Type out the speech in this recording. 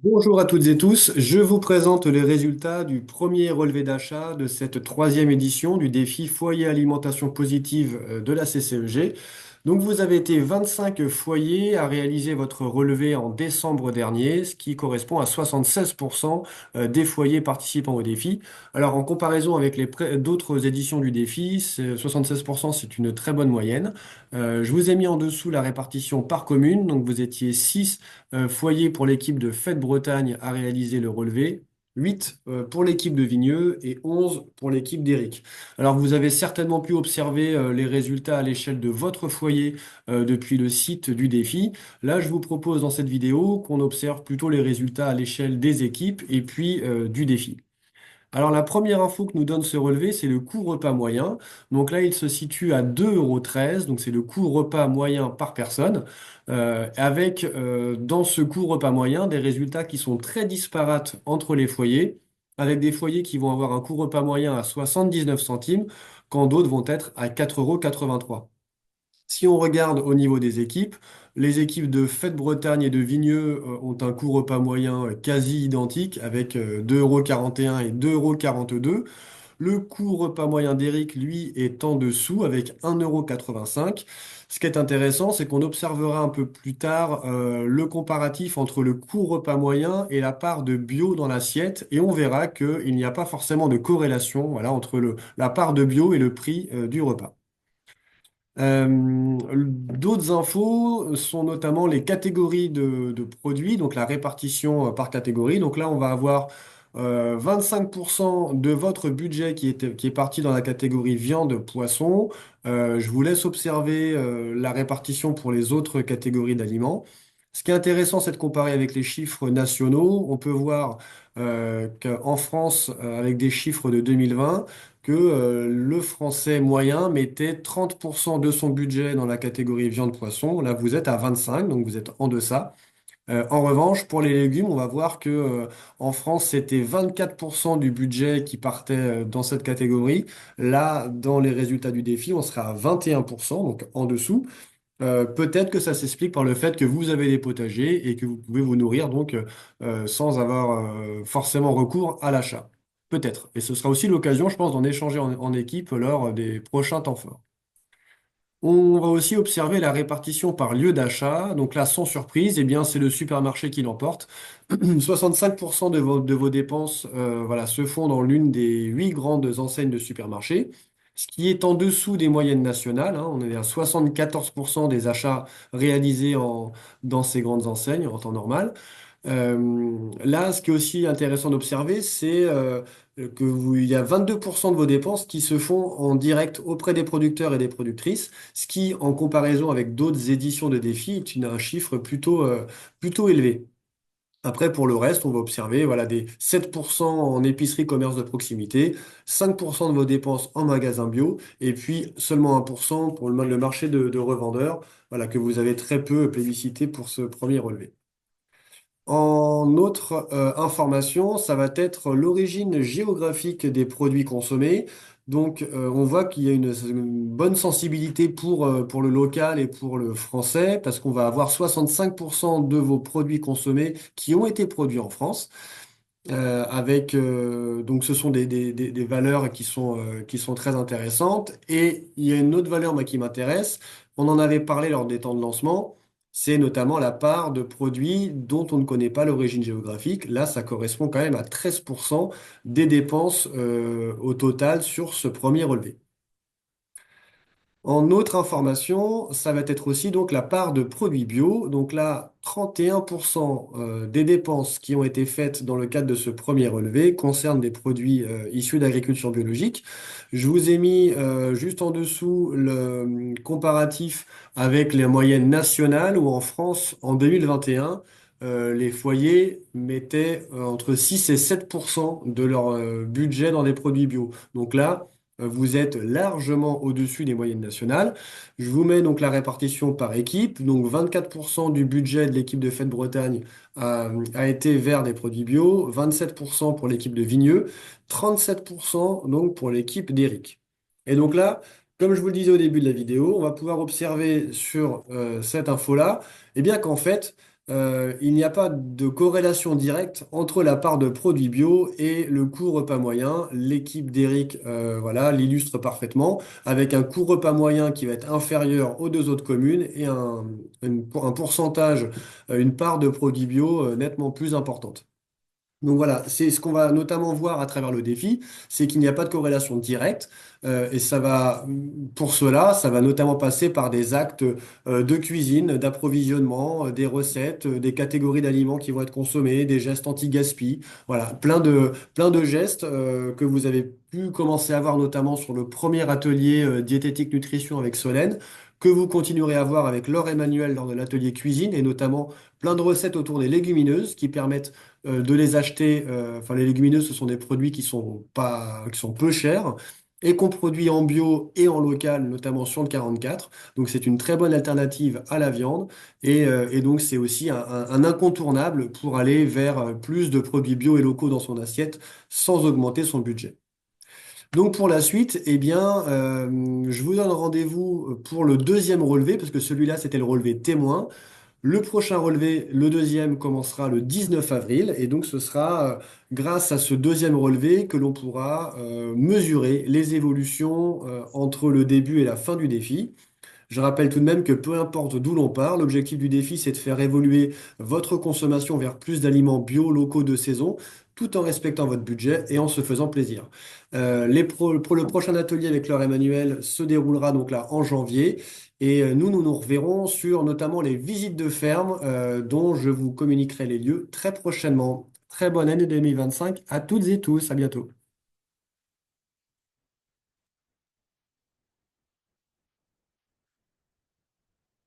Bonjour à toutes et tous, je vous présente les résultats du premier relevé d'achat de cette troisième édition du défi Foyer Alimentation Positive de la CCEG. Donc vous avez été 25 foyers à réaliser votre relevé en décembre dernier, ce qui correspond à 76% des foyers participant au défi. Alors en comparaison avec d'autres éditions du défi, 76% c'est une très bonne moyenne. Je vous ai mis en dessous la répartition par commune, donc vous étiez 6 foyer pour l'équipe de Fête Bretagne a réalisé le relevé, 8 pour l'équipe de Vigneux et 11 pour l'équipe d'Éric. Alors vous avez certainement pu observer les résultats à l'échelle de votre foyer depuis le site du défi. Là, je vous propose dans cette vidéo qu'on observe plutôt les résultats à l'échelle des équipes et puis du défi. Alors la première info que nous donne ce relevé, c'est le coût repas moyen. Donc là, il se situe à 2,13 €, donc c'est le coût repas moyen par personne, avec dans ce coût repas moyen des résultats qui sont très disparates entre les foyers, avec des foyers qui vont avoir un coût repas moyen à 79 centimes, quand d'autres vont être à 4,83 €. Si on regarde au niveau des équipes, les équipes de Fête Bretagne et de Vigneux ont un coût repas moyen quasi identique avec 2,41 € et 2,42 €. Le coût repas moyen d'Eric, lui, est en dessous avec 1,85 €. Ce qui est intéressant, c'est qu'on observera un peu plus tard le comparatif entre le coût repas moyen et la part de bio dans l'assiette et on verra qu'il n'y a pas forcément de corrélation, voilà, entre la part de bio et le prix du repas. D'autres infos sont notamment les catégories de produits, donc la répartition par catégorie. Donc là, on va avoir 25% de votre budget qui est parti dans la catégorie viande, poisson. Je vous laisse observer la répartition pour les autres catégories d'aliments. Ce qui est intéressant, c'est de comparer avec les chiffres nationaux. On peut voir qu'en France, avec des chiffres de 2020, que le français moyen mettait 30% de son budget dans la catégorie viande-poisson. Là, vous êtes à 25, donc vous êtes en deçà. En revanche, pour les légumes, on va voir que en France, c'était 24% du budget qui partait dans cette catégorie. Là, dans les résultats du défi, on sera à 21%, donc en dessous. Peut-être que ça s'explique par le fait que vous avez des potagers et que vous pouvez vous nourrir donc sans avoir forcément recours à l'achat. Peut-être. Et ce sera aussi l'occasion, je pense, d'en échanger en équipe lors des prochains temps forts. On va aussi observer la répartition par lieu d'achat. Donc là, sans surprise, eh bien, c'est le supermarché qui l'emporte. 65% de vos dépenses voilà, se font dans l'une des 8 grandes enseignes de supermarché, ce qui est en dessous des moyennes nationales, hein. On est à 74% des achats réalisés dans ces grandes enseignes en temps normal. Là, ce qui est aussi intéressant d'observer, c'est il y a 22% de vos dépenses qui se font en direct auprès des producteurs et des productrices, ce qui, en comparaison avec d'autres éditions de défis, un chiffre plutôt élevé. Après, pour le reste, on va observer voilà, des 7% en épicerie commerce de proximité, 5% de vos dépenses en magasin bio, et puis seulement 1% pour le marché de revendeurs, voilà, que vous avez très peu plébiscité pour ce premier relevé. En autre information, ça va être l'origine géographique des produits consommés. Donc, on voit qu'il y a une bonne sensibilité pour le local et pour le français, parce qu'on va avoir 65% de vos produits consommés qui ont été produits en France. Donc, ce sont des valeurs qui sont très intéressantes. Et il y a une autre valeur, moi, qui m'intéresse. On en avait parlé lors des temps de lancement. C'est notamment la part de produits dont on ne connaît pas l'origine géographique. Là, ça correspond quand même à 13% des dépenses au total sur ce premier relevé. En autre information, ça va être aussi donc la part de produits bio. Donc là, 31% des dépenses qui ont été faites dans le cadre de ce premier relevé concernent des produits issus d'agriculture biologique. Je vous ai mis juste en dessous le comparatif avec les moyennes nationales où en France, en 2021, les foyers mettaient entre 6 et 7% de leur budget dans des produits bio. Donc là, vous êtes largement au-dessus des moyennes nationales. Je vous mets donc la répartition par équipe. Donc 24% du budget de l'équipe de Fête Bretagne a été vers des produits bio, 27% pour l'équipe de Vigneux, 37% donc pour l'équipe d'Éric. Et donc là, comme je vous le disais au début de la vidéo, on va pouvoir observer sur cette info-là, eh bien qu'en fait, il n'y a pas de corrélation directe entre la part de produits bio et le coût repas moyen. L'équipe d'Eric, voilà, l'illustre parfaitement, avec un coût repas moyen qui va être inférieur aux deux autres communes et un pourcentage, une part de produits bio, nettement plus importante. Donc voilà, c'est ce qu'on va notamment voir à travers le défi, c'est qu'il n'y a pas de corrélation directe, et ça va, pour cela, ça va notamment passer par des actes de cuisine, d'approvisionnement, des recettes, des catégories d'aliments qui vont être consommés, des gestes anti-gaspi, voilà, plein de gestes que vous avez pu commencer à voir notamment sur le premier atelier diététique nutrition avec Solène, que vous continuerez à voir avec Laure Emmanuel lors de l'atelier cuisine, et notamment plein de recettes autour des légumineuses qui permettent de les acheter. Enfin, les légumineuses, ce sont des produits qui sont pas, qui sont peu chers et qu'on produit en bio et en local, notamment sur le 44. Donc, c'est une très bonne alternative à la viande. Et donc, c'est aussi un incontournable pour aller vers plus de produits bio et locaux dans son assiette sans augmenter son budget. Donc pour la suite, eh bien, je vous donne rendez-vous pour le deuxième relevé, parce que celui-là, c'était le relevé témoin. Le prochain relevé, le deuxième, commencera le 19 avril et donc ce sera grâce à ce deuxième relevé que l'on pourra mesurer les évolutions entre le début et la fin du défi. Je rappelle tout de même que peu importe d'où l'on part, l'objectif du défi, c'est de faire évoluer votre consommation vers plus d'aliments bio, locaux de saison, tout en respectant votre budget et en se faisant plaisir. Pour le prochain atelier avec Laure Emmanuel se déroulera donc là en janvier et nous nous reverrons sur notamment les visites de ferme dont je vous communiquerai les lieux très prochainement. Très bonne année 2025 à toutes et tous, à bientôt.